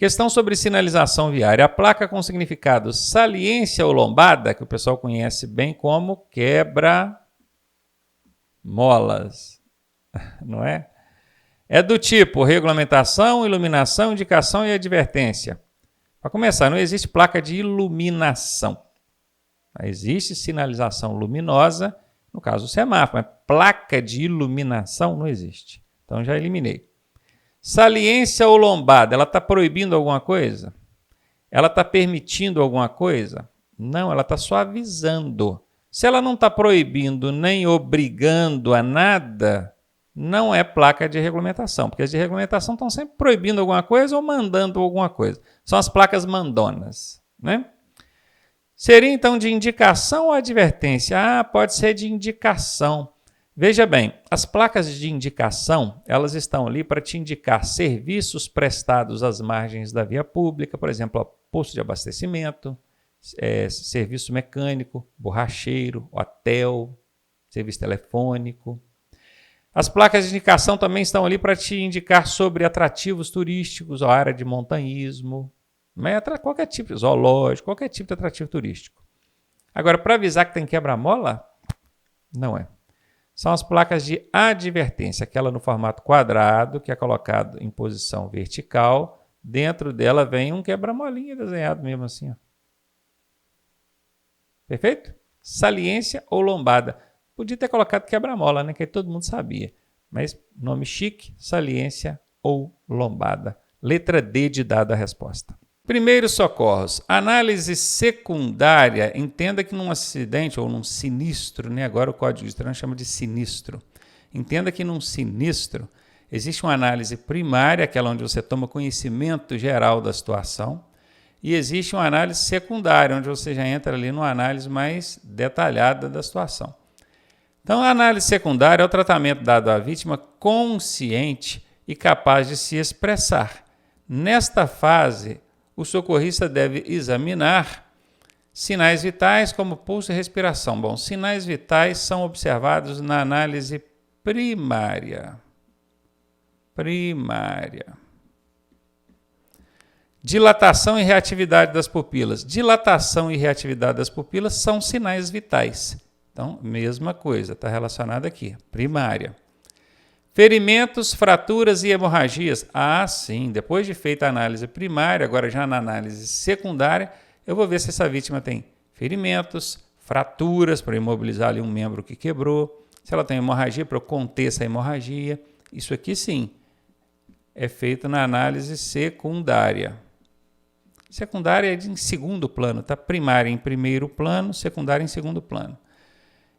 Questão sobre sinalização viária. A placa com significado saliência ou lombada, que o pessoal conhece bem como quebra-molas, não é? É do tipo regulamentação, iluminação, indicação e advertência. Para começar, não existe placa de iluminação. Existe sinalização luminosa, no caso o semáforo, mas placa de iluminação não existe. Então já eliminei. Saliência ou lombada, ela está proibindo alguma coisa? Ela está permitindo alguma coisa? Não, ela está só avisando. Se ela não está proibindo nem obrigando a nada, não é placa de regulamentação, porque as de regulamentação estão sempre proibindo alguma coisa ou mandando alguma coisa. São as placas mandonas, né? Seria então de indicação ou advertência? Ah, pode ser de indicação. Veja bem, as placas de indicação, elas estão ali para te indicar serviços prestados às margens da via pública, por exemplo, posto de abastecimento, serviço mecânico, borracheiro, hotel, serviço telefônico. As placas de indicação também estão ali para te indicar sobre atrativos turísticos, a área de montanhismo, qualquer tipo, zoológico, qualquer tipo de atrativo turístico. Agora, para avisar que tem quebra-mola, não é. São as placas de advertência, aquela no formato quadrado, que é colocado em posição vertical. Dentro dela vem um quebra-molinha desenhado mesmo assim. Ó. Perfeito? Saliência ou lombada. Podia ter colocado quebra-mola, né? Que todo mundo sabia. Mas nome chique, saliência ou lombada. Letra D de dada a resposta. Primeiros socorros. Análise secundária. Entenda que num acidente ou num sinistro, né? Agora o Código de Trânsito chama de sinistro. Entenda que num sinistro existe uma análise primária, aquela onde você toma conhecimento geral da situação, e existe uma análise secundária, onde você já entra ali numa análise mais detalhada da situação. Então, a análise secundária é o tratamento dado à vítima consciente e capaz de se expressar. Nesta fase, o socorrista deve examinar sinais vitais como pulso e respiração. Bom, sinais vitais são observados na análise primária. Dilatação e reatividade das pupilas. Dilatação e reatividade das pupilas são sinais vitais. Então, mesma coisa, está relacionada aqui, primária. Ferimentos, fraturas e hemorragias. Ah, sim, depois de feita a análise primária, agora já na análise secundária, eu vou ver se essa vítima tem ferimentos, fraturas, para imobilizar ali um membro que quebrou, se ela tem hemorragia, para eu conter essa hemorragia. Isso aqui sim, é feito na análise secundária. Secundária é em segundo plano, tá? Primária em primeiro plano, secundária em segundo plano.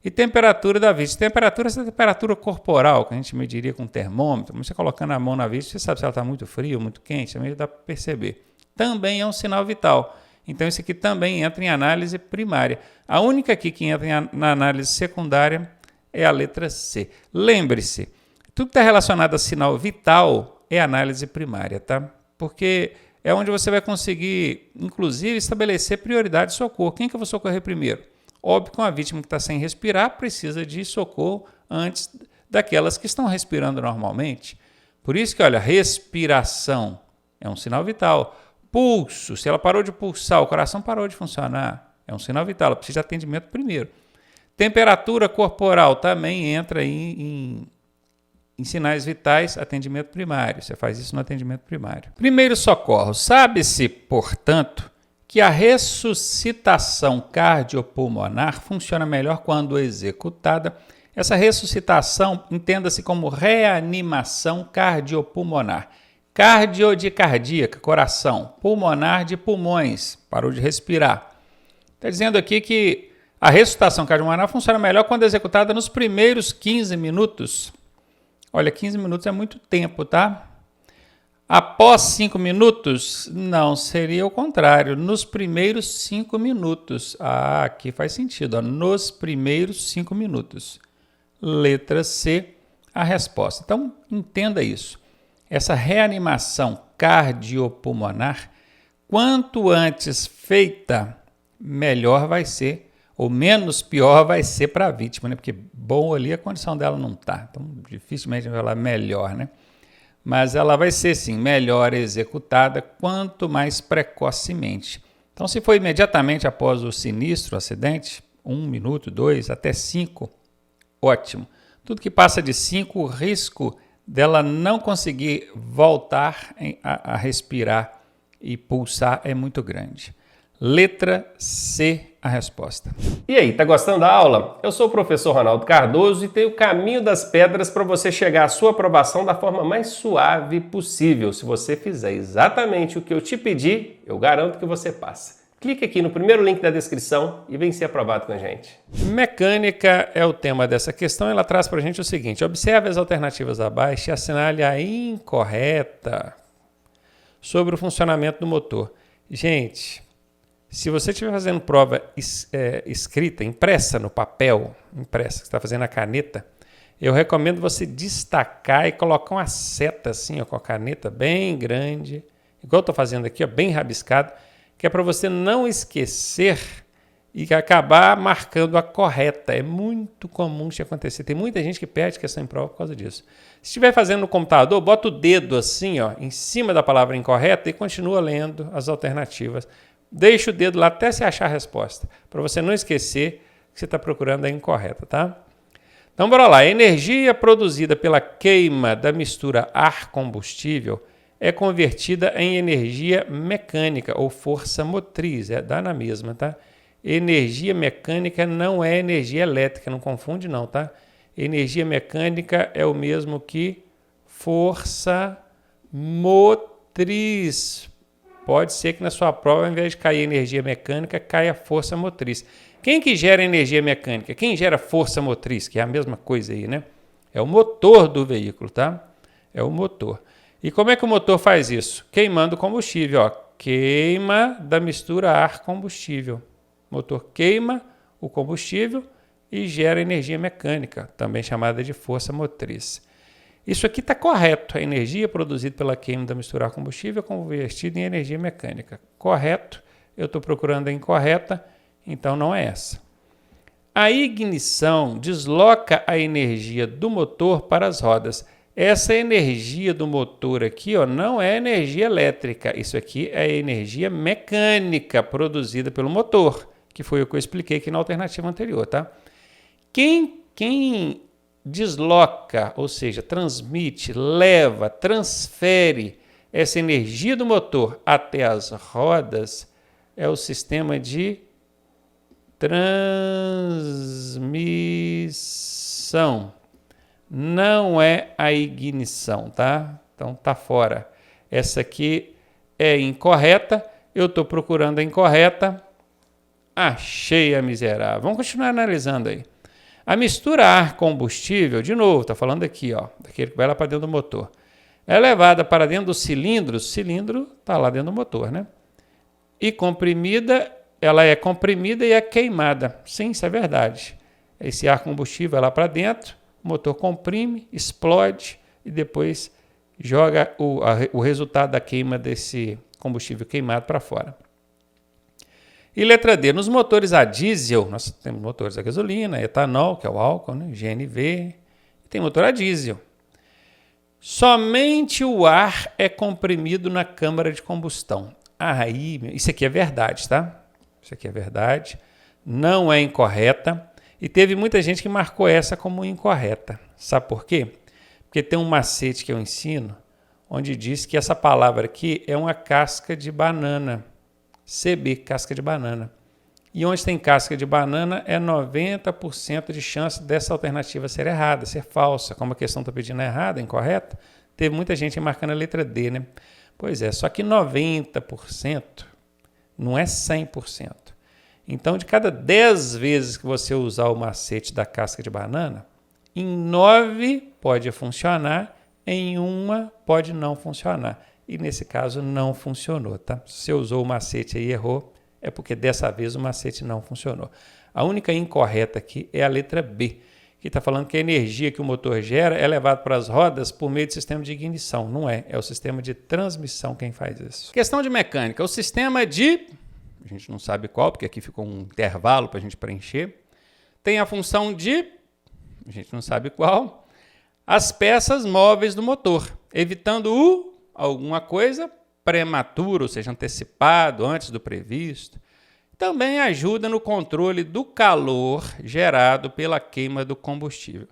E temperatura da vítima. Temperatura, essa temperatura corporal, que a gente mediria com termômetro, mas você colocando a mão na vítima, você sabe se ela está muito fria ou muito quente, também dá para perceber. Também é um sinal vital. Então, isso aqui também entra em análise primária. A única aqui que entra na análise secundária é a letra C. Lembre-se, tudo que está relacionado a sinal vital é análise primária, tá? Porque é onde você vai conseguir, inclusive, estabelecer prioridade de socorro. Quem que eu vou socorrer primeiro? Óbvio que uma vítima que está sem respirar precisa de socorro antes daquelas que estão respirando normalmente. Por isso que, olha, respiração é um sinal vital. Pulso, se ela parou de pulsar, o coração parou de funcionar, é um sinal vital, ela precisa de atendimento primeiro. Temperatura corporal também entra aí em sinais vitais, atendimento primário. Você faz isso no atendimento primário. Primeiro socorro. Sabe-se, portanto, que a ressuscitação cardiopulmonar funciona melhor quando executada. Essa ressuscitação entenda-se como reanimação cardiopulmonar. Cardio de cardíaca, coração. Pulmonar de pulmões, parou de respirar. Está dizendo aqui que a ressuscitação cardiopulmonar funciona melhor quando executada nos primeiros 15 minutos. Olha, 15 minutos é muito tempo, tá? Após 5 minutos, não, seria o contrário, nos primeiros 5 minutos. Ah, aqui faz sentido, ó, nos primeiros 5 minutos. Letra C, a resposta. Então, entenda isso. Essa reanimação cardiopulmonar, quanto antes feita, melhor vai ser, ou menos pior vai ser para a vítima, né? Porque bom ali a condição dela não está, então dificilmente vai falar melhor, né? mas ela vai ser, sim, melhor executada quanto mais precocemente. Então, se for imediatamente após o sinistro, o acidente, 1 minuto, 2, até 5, ótimo. Tudo que passa de 5, o risco dela não conseguir voltar a respirar e pulsar é muito grande. Letra C, a resposta. E aí, tá gostando da aula? Eu sou o professor Ronaldo Cardoso e tenho o caminho das pedras para você chegar à sua aprovação da forma mais suave possível. Se você fizer exatamente o que eu te pedi, eu garanto que você passa. Clique aqui no primeiro link da descrição e vem ser aprovado com a gente. Mecânica é o tema dessa questão. Ela traz para a gente o seguinte: observe as alternativas abaixo e assinale a incorreta sobre o funcionamento do motor. Gente, se você estiver fazendo prova escrita, impressa no papel, impressa, que você está fazendo a caneta, eu recomendo você destacar e colocar uma seta assim, ó, com a caneta bem grande, igual eu estou fazendo aqui, ó, bem rabiscado, que é para você não esquecer e acabar marcando a correta. É muito comum isso acontecer. Tem muita gente que perde questão em prova por causa disso. Se estiver fazendo no computador, bota o dedo assim, ó, em cima da palavra incorreta e continua lendo as alternativas. Deixa o dedo lá até você achar a resposta, para você não esquecer que você está procurando a incorreta, tá? Então, bora lá. A energia produzida pela queima da mistura ar-combustível é convertida em energia mecânica ou força motriz, dá na mesma, tá? Energia mecânica não é energia elétrica, não confunde não, tá? Energia mecânica é o mesmo que força motriz. Pode ser que na sua prova, ao invés de cair energia mecânica, caia força motriz. Quem que gera energia mecânica? Quem gera força motriz? Que é a mesma coisa aí, né? É o motor do veículo, tá? É o motor. E como é que o motor faz isso? Queimando combustível, ó. Queima da mistura ar-combustível. O motor queima o combustível e gera energia mecânica, também chamada de força motriz. Isso aqui está correto. A energia produzida pela queima da mistura ar-combustível é convertida em energia mecânica. Correto. Eu estou procurando a incorreta, então não é essa. A ignição desloca a energia do motor para as rodas. Essa energia do motor aqui, ó, não é energia elétrica. Isso aqui é energia mecânica produzida pelo motor, que foi o que eu expliquei aqui na alternativa anterior, tá? Quem desloca, ou seja, transmite, leva, transfere essa energia do motor até as rodas é o sistema de transmissão. Não é a ignição, tá? Então tá fora. Essa aqui é incorreta. Eu estou procurando a incorreta. Achei a miserável. Vamos continuar analisando aí. A mistura ar-combustível, de novo, está falando aqui, ó, daquele que vai lá para dentro do motor. É levada para dentro do cilindro. O cilindro está lá dentro do motor, né? E comprimida, ela é comprimida e é queimada. Sim, isso é verdade. Esse ar-combustível vai lá para dentro. O motor comprime, explode e depois joga o resultado da queima desse combustível queimado para fora. E letra D, nos motores a diesel, nós temos motores a gasolina, etanol, que é o álcool, né? GNV, e tem motor a diesel. Somente o ar é comprimido na câmara de combustão. Aí, isso aqui é verdade, tá? Isso aqui é verdade, não é incorreta. E teve muita gente que marcou essa como incorreta. Sabe por quê? Porque tem um macete que eu ensino, onde diz que essa palavra aqui é uma casca de banana. CB, casca de banana. E onde tem casca de banana é 90% de chance dessa alternativa ser errada, ser falsa. Como a questão está pedindo errada, incorreta, teve muita gente marcando a letra D, né? Pois é, só que 90% não é 100%. Então, de cada 10 vezes que você usar o macete da casca de banana, em 9 pode funcionar, em 1 pode não funcionar. E nesse caso não funcionou, tá? Se você usou o macete e errou, é porque dessa vez o macete não funcionou. A única incorreta aqui é a letra B, que está falando que a energia que o motor gera é levada para as rodas por meio do sistema de ignição. Não é, é o sistema de transmissão quem faz isso. Questão de mecânica, o sistema de... A gente não sabe qual, porque aqui ficou um intervalo para a gente preencher. Tem a função de... A gente não sabe qual. As peças móveis do motor. evitando alguma coisa prematuro, ou seja, antecipado, antes do previsto. Também ajuda no controle do calor gerado pela queima do combustível.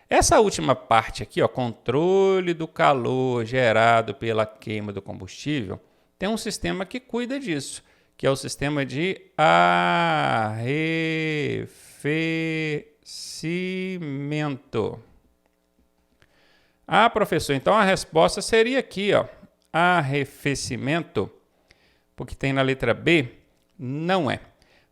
Essa última parte aqui, controle do calor gerado pela queima do combustível, tem um sistema que cuida disso, que é o sistema de arrefecimento. Professor, então a resposta seria aqui, arrefecimento, porque tem na letra B, não é.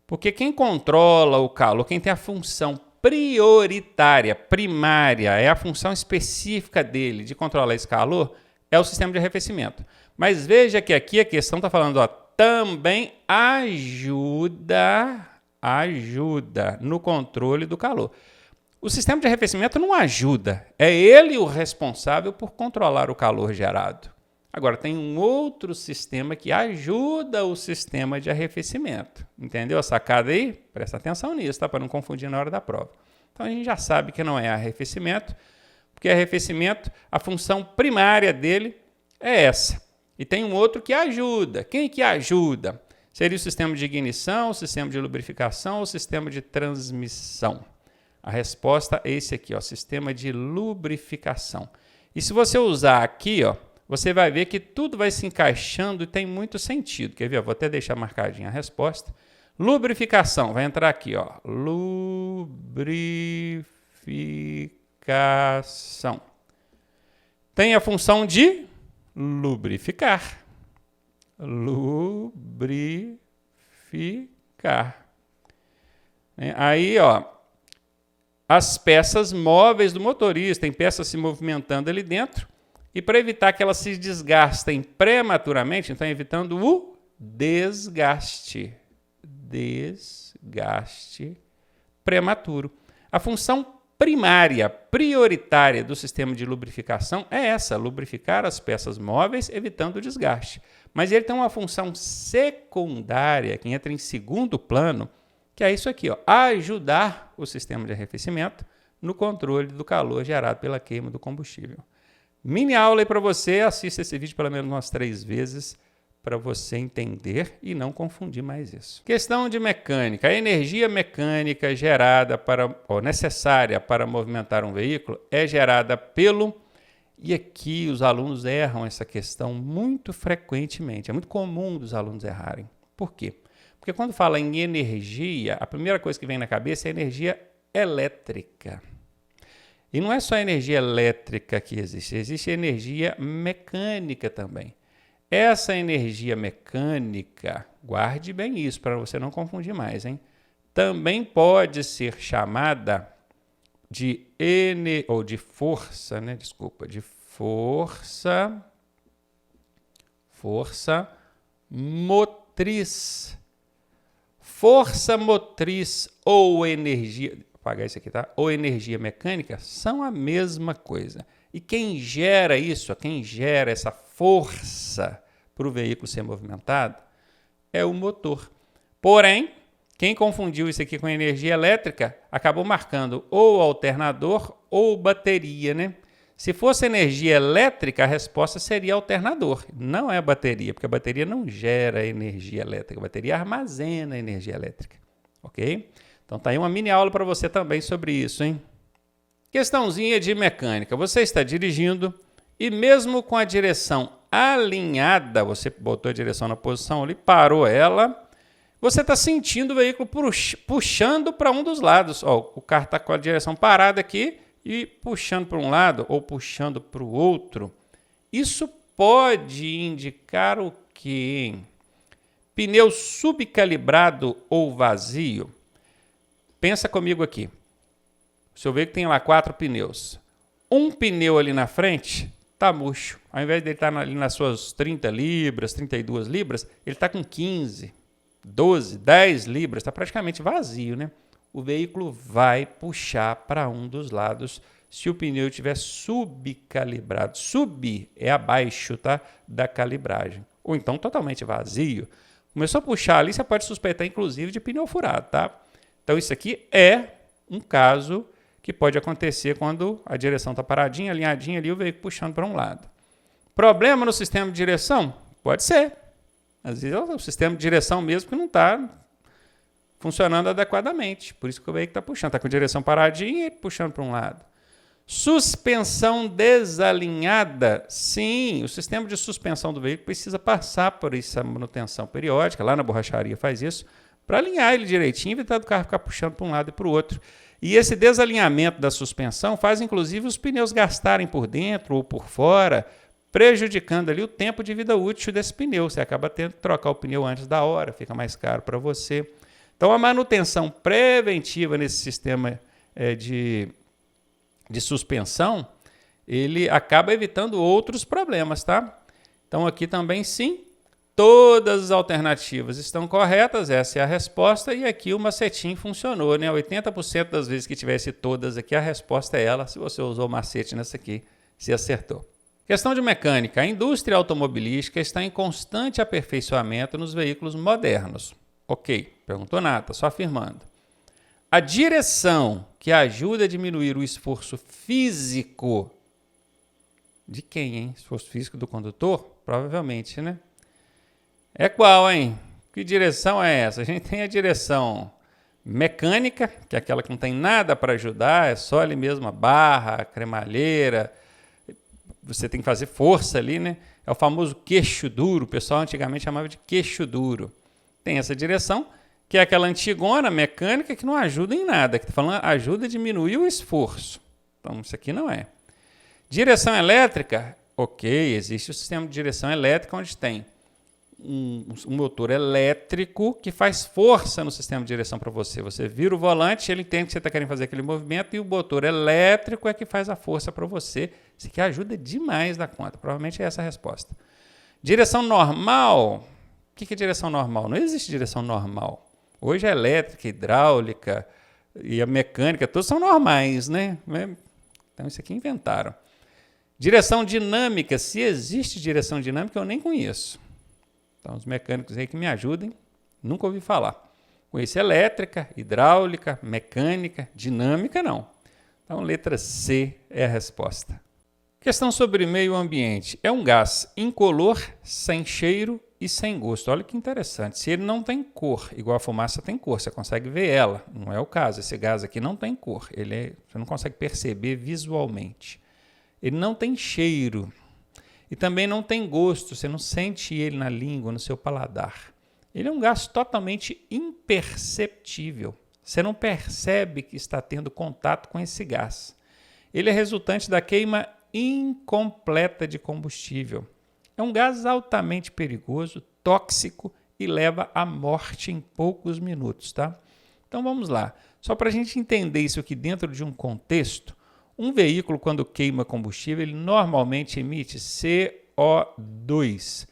Porque quem controla o calor, quem tem a função prioritária, primária, é a função específica dele de controlar esse calor, é o sistema de arrefecimento. Mas veja que aqui a questão está falando, também ajuda no controle do calor. O sistema de arrefecimento não ajuda, é ele o responsável por controlar o calor gerado. Agora, tem um outro sistema que ajuda o sistema de arrefecimento. Entendeu a sacada aí? Presta atenção nisso, tá? Para não confundir na hora da prova. Então, a gente já sabe que não é arrefecimento, porque arrefecimento, a função primária dele é essa. E tem um outro que ajuda. Quem que ajuda? Seria o sistema de ignição, o sistema de lubrificação ou o sistema de transmissão? A resposta é esse aqui, sistema de lubrificação. E se você usar aqui, você vai ver que tudo vai se encaixando e tem muito sentido. Quer ver? Vou até deixar marcadinha a resposta. Lubrificação, vai entrar aqui, lubrificação. Tem a função de lubrificar. Lubrificar. Aí, as peças móveis do motorista, tem peças se movimentando ali dentro, e para evitar que elas se desgastem prematuramente, então evitando o desgaste prematuro. A função prioritária do sistema de lubrificação é essa, lubrificar as peças móveis, evitando o desgaste. Mas ele tem uma função secundária, que entra em segundo plano, que é isso aqui, ajudar o sistema de arrefecimento no controle do calor gerado pela queima do combustível. Mini aula aí para você, assista esse vídeo pelo menos umas 3 vezes para você entender e não confundir mais isso. Questão de mecânica. A energia mecânica necessária para movimentar um veículo é gerada pelo... E aqui os alunos erram essa questão muito frequentemente. É muito comum dos alunos errarem. Por quê? Porque quando fala em energia, a primeira coisa que vem na cabeça é energia elétrica. E não é só energia elétrica que existe energia mecânica também. Essa energia mecânica, guarde bem isso para você não confundir mais, hein? Também pode ser chamada de força, né? Desculpa, de força motriz. Força motriz ou energia, vou apagar isso aqui, tá? Ou energia mecânica são a mesma coisa. E quem gera isso, quem gera essa força para o veículo ser movimentado, é o motor. Porém, quem confundiu isso aqui com energia elétrica, acabou marcando ou alternador ou bateria, né? Se fosse energia elétrica, a resposta seria alternador. Não é bateria, porque a bateria não gera energia elétrica. A bateria armazena energia elétrica. Ok? Então tá aí uma mini aula para você também sobre isso, hein? Questãozinha de mecânica. Você está dirigindo e mesmo com a direção alinhada, você botou a direção na posição ali, parou ela, você está sentindo o veículo puxando para um dos lados. O carro está com a direção parada aqui e puxando para um lado ou puxando para o outro. Isso pode indicar o quê? Pneu subcalibrado ou vazio? Pensa comigo aqui. O seu veículo tem lá 4 pneus. Um pneu ali na frente está murcho. Ao invés de ele estar ali nas suas 30 libras, 32 libras, ele está com 15, 12, 10 libras. Está praticamente vazio, né? O veículo vai puxar para um dos lados se o pneu estiver subcalibrado. Sub é abaixo, tá? Da calibragem. Ou então totalmente vazio. Começou a puxar ali, você pode suspeitar inclusive de pneu furado, tá? Então isso aqui é um caso que pode acontecer quando a direção está paradinha, alinhadinha ali, o veículo puxando para um lado. Problema no sistema de direção? Pode ser. Às vezes é o sistema de direção mesmo que não está funcionando adequadamente. Por isso que o veículo está puxando. Está com a direção paradinha e puxando para um lado. Suspensão desalinhada. Sim, o sistema de suspensão do veículo precisa passar por essa manutenção periódica. Lá na borracharia faz isso. Para alinhar ele direitinho e evitar do carro ficar puxando para um lado e para o outro. E esse desalinhamento da suspensão faz, inclusive, os pneus gastarem por dentro ou por fora, prejudicando ali o tempo de vida útil desse pneu. Você acaba tendo que trocar o pneu antes da hora, fica mais caro para você. Então, a manutenção preventiva nesse sistema de suspensão, ele acaba evitando outros problemas, tá? Então, aqui também, sim, todas as alternativas estão corretas, essa é a resposta, e aqui o macetinho funcionou, né? 80% das vezes que tivesse todas aqui, a resposta é ela. Se você usou o macete nessa aqui, se acertou. Questão de mecânica. A indústria automobilística está em constante aperfeiçoamento nos veículos modernos. Ok, perguntou nada, só afirmando. A direção que ajuda a diminuir o esforço físico de quem, hein? Esforço físico do condutor? Provavelmente, né? É qual, hein? Que direção é essa? A gente tem a direção mecânica, que é aquela que não tem nada para ajudar, é só ali mesmo a barra, a cremalheira. Você tem que fazer força ali, né? É o famoso queixo duro, o pessoal antigamente chamava de queixo duro. Tem essa direção, que é aquela antigona mecânica que não ajuda em nada, que está falando ajuda a diminuir o esforço. Então, isso aqui não é. Direção elétrica, ok, existe o sistema de direção elétrica onde tem um motor elétrico que faz força no sistema de direção para você. Você vira o volante, ele entende que você está querendo fazer aquele movimento e o motor elétrico é que faz a força para você. Isso aqui ajuda demais da conta. Provavelmente é essa a resposta. Direção normal. O que é direção normal? Não existe direção normal. Hoje a elétrica, a hidráulica e a mecânica, todos são normais, né? Então isso aqui inventaram. Direção dinâmica. Se existe direção dinâmica, eu nem conheço. Então, os mecânicos aí que me ajudem, nunca ouvi falar. Conheço elétrica, hidráulica, mecânica, dinâmica, não. Então, letra C é a resposta. Questão sobre meio ambiente. É um gás incolor, sem cheiro e sem gosto. Olha que interessante. Se ele não tem cor, igual a fumaça tem cor, você consegue ver ela. Não é o caso. Esse gás aqui não tem cor. Você não consegue perceber visualmente. Ele não tem cheiro. E também não tem gosto, você não sente ele na língua, no seu paladar. Ele é um gás totalmente imperceptível. Você não percebe que está tendo contato com esse gás. Ele é resultante da queima incompleta de combustível. É um gás altamente perigoso, tóxico e leva à morte em poucos minutos, tá? Então vamos lá. Só para a gente entender isso aqui dentro de um contexto, um veículo, quando queima combustível, ele normalmente emite CO2.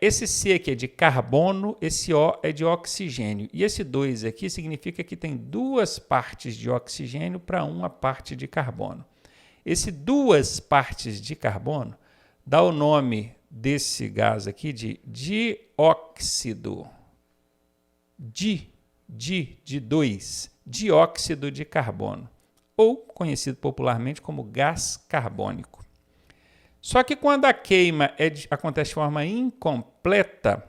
Esse C aqui é de carbono, esse O é de oxigênio. E esse 2 aqui significa que tem duas partes de oxigênio para uma parte de carbono. Esse duas partes de carbono dá o nome desse gás aqui de dióxido. De 2, dióxido de carbono, ou conhecido popularmente como gás carbônico. Só que quando a queima acontece de forma incompleta,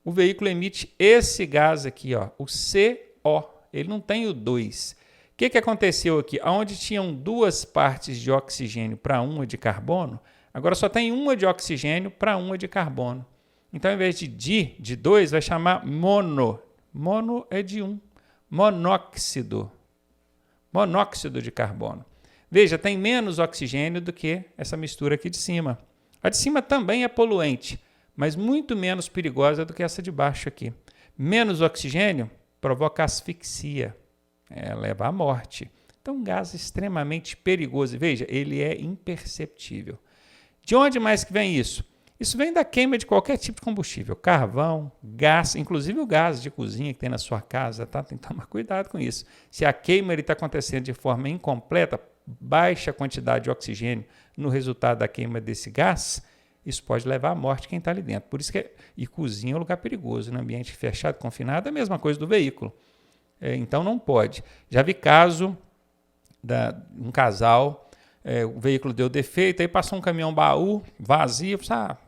o veículo emite esse gás aqui, ó, o CO. Ele não tem o 2. O que aconteceu aqui? Onde tinham duas partes de oxigênio para uma de carbono, agora só tem uma de oxigênio para uma de carbono. Então, ao invés de 2, vai chamar mono. Mono é de 1. Monóxido de carbono. Veja, tem menos oxigênio do que essa mistura aqui de cima. A de cima também é poluente, mas muito menos perigosa do que essa de baixo aqui. Menos oxigênio provoca asfixia, leva à morte. Então, um gás extremamente perigoso. Veja, ele é imperceptível. De onde mais que vem isso? Isso vem da queima de qualquer tipo de combustível, carvão, gás, inclusive o gás de cozinha que tem na sua casa, tá? Tem que tomar cuidado com isso. Se a queima está acontecendo de forma incompleta, baixa quantidade de oxigênio no resultado da queima desse gás, isso pode levar à morte quem está ali dentro. Por isso e cozinha é um lugar perigoso, no ambiente fechado, confinado, é a mesma coisa do veículo. Então não pode. Já vi caso de um casal o veículo deu defeito, aí passou um caminhão baú vazio,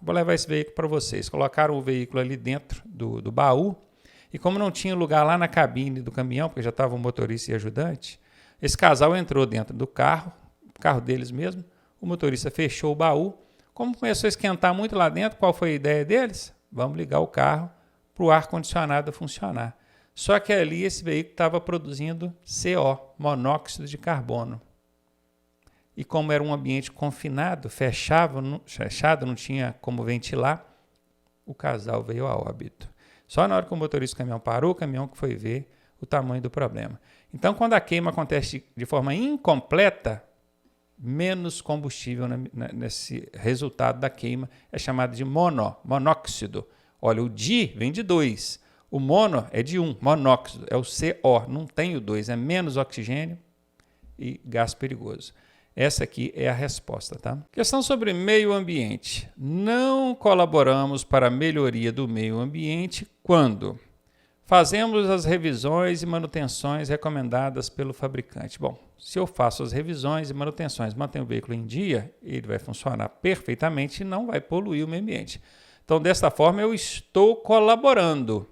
vou levar esse veículo para vocês. Colocaram o veículo ali dentro do baú, e como não tinha lugar lá na cabine do caminhão, porque já estava o motorista e ajudante, esse casal entrou dentro do carro deles mesmo, o motorista fechou o baú. Como começou a esquentar muito lá dentro, qual foi a ideia deles? Vamos ligar o carro para o ar-condicionado funcionar. Só que ali esse veículo estava produzindo CO, monóxido de carbono. E como era um ambiente confinado, fechado, não tinha como ventilar, o casal veio a óbito. Só na hora que o motorista do caminhão parou, o caminhão que foi ver o tamanho do problema. Então, quando a queima acontece de forma incompleta, menos combustível nesse resultado da queima é chamado de monóxido. Olha, o di vem de 2, o mono é de 1, monóxido é o CO, não tem o 2, é menos oxigênio e gás perigoso. Essa aqui é a resposta, tá? Questão sobre meio ambiente. Não colaboramos para a melhoria do meio ambiente quando fazemos as revisões e manutenções recomendadas pelo fabricante. Bom, se eu faço as revisões e manutenções, mantenho o veículo em dia, ele vai funcionar perfeitamente e não vai poluir o meio ambiente. Então, desta forma, eu estou colaborando.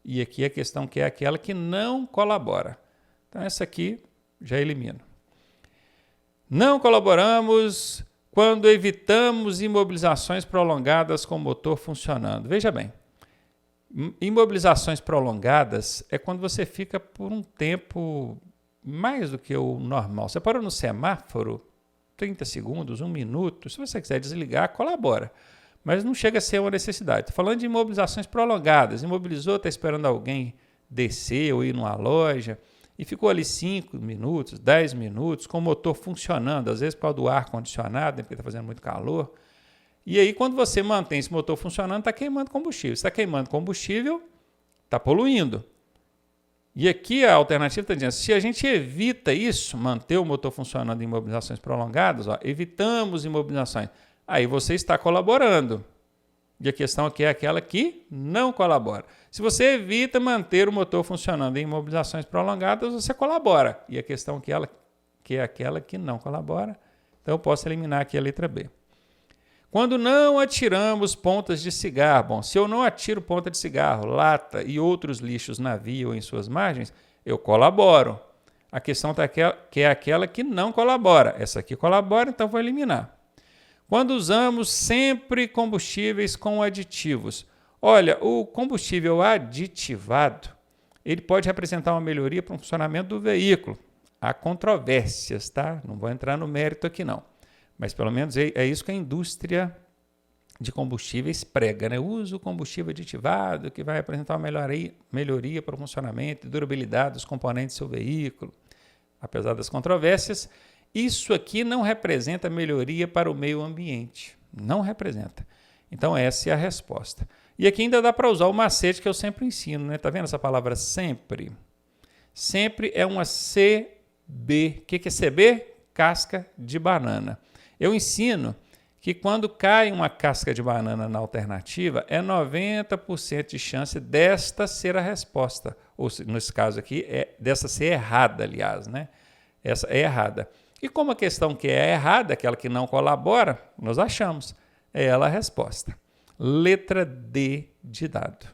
E aqui a questão que é aquela que não colabora. Então, essa aqui já elimino. Não colaboramos quando evitamos imobilizações prolongadas com o motor funcionando. Veja bem, imobilizações prolongadas é quando você fica por um tempo mais do que o normal. Você parou no semáforo, 30 segundos, 1 minuto, se você quiser desligar, colabora. Mas não chega a ser uma necessidade. Estou falando de imobilizações prolongadas. Imobilizou, está esperando alguém descer ou ir numa loja e ficou ali 5 minutos, 10 minutos, com o motor funcionando, às vezes por causa do ar-condicionado, porque está fazendo muito calor. E aí, quando você mantém esse motor funcionando, está queimando combustível. Se está queimando combustível, está poluindo. E aqui a alternativa está dizendo, se a gente evita isso, manter o motor funcionando em imobilizações prolongadas, evitamos imobilizações, aí você está colaborando. E a questão aqui é aquela que não colabora. Se você evita manter o motor funcionando em imobilizações prolongadas, você colabora. E a questão que é aquela que não colabora, então eu posso eliminar aqui a letra B. Quando não atiramos pontas de cigarro, bom, se eu não atiro ponta de cigarro, lata e outros lixos na via ou em suas margens, eu colaboro. A questão que é aquela que não colabora. Essa aqui colabora, então vou eliminar. Quando usamos sempre combustíveis com aditivos. Olha, o combustível aditivado, ele pode representar uma melhoria para o funcionamento do veículo. Há controvérsias, tá? Não vou entrar no mérito aqui não. Mas pelo menos é isso que a indústria de combustíveis prega, né? Usa o combustível aditivado que vai apresentar uma melhoria para o funcionamento e durabilidade dos componentes do seu veículo. Apesar das controvérsias, isso aqui não representa melhoria para o meio ambiente. Não representa. Então, essa é a resposta. E aqui ainda dá para usar o macete que eu sempre ensino, né? Tá vendo essa palavra sempre? Sempre é uma CB. O que é CB? Casca de banana. Eu ensino que quando cai uma casca de banana na alternativa, é 90% de chance desta ser a resposta. Ou, nesse caso aqui, dessa ser errada, aliás, né? Essa é errada. E como a questão que é errada, aquela que não colabora, nós achamos. É ela a resposta. Letra D de dado.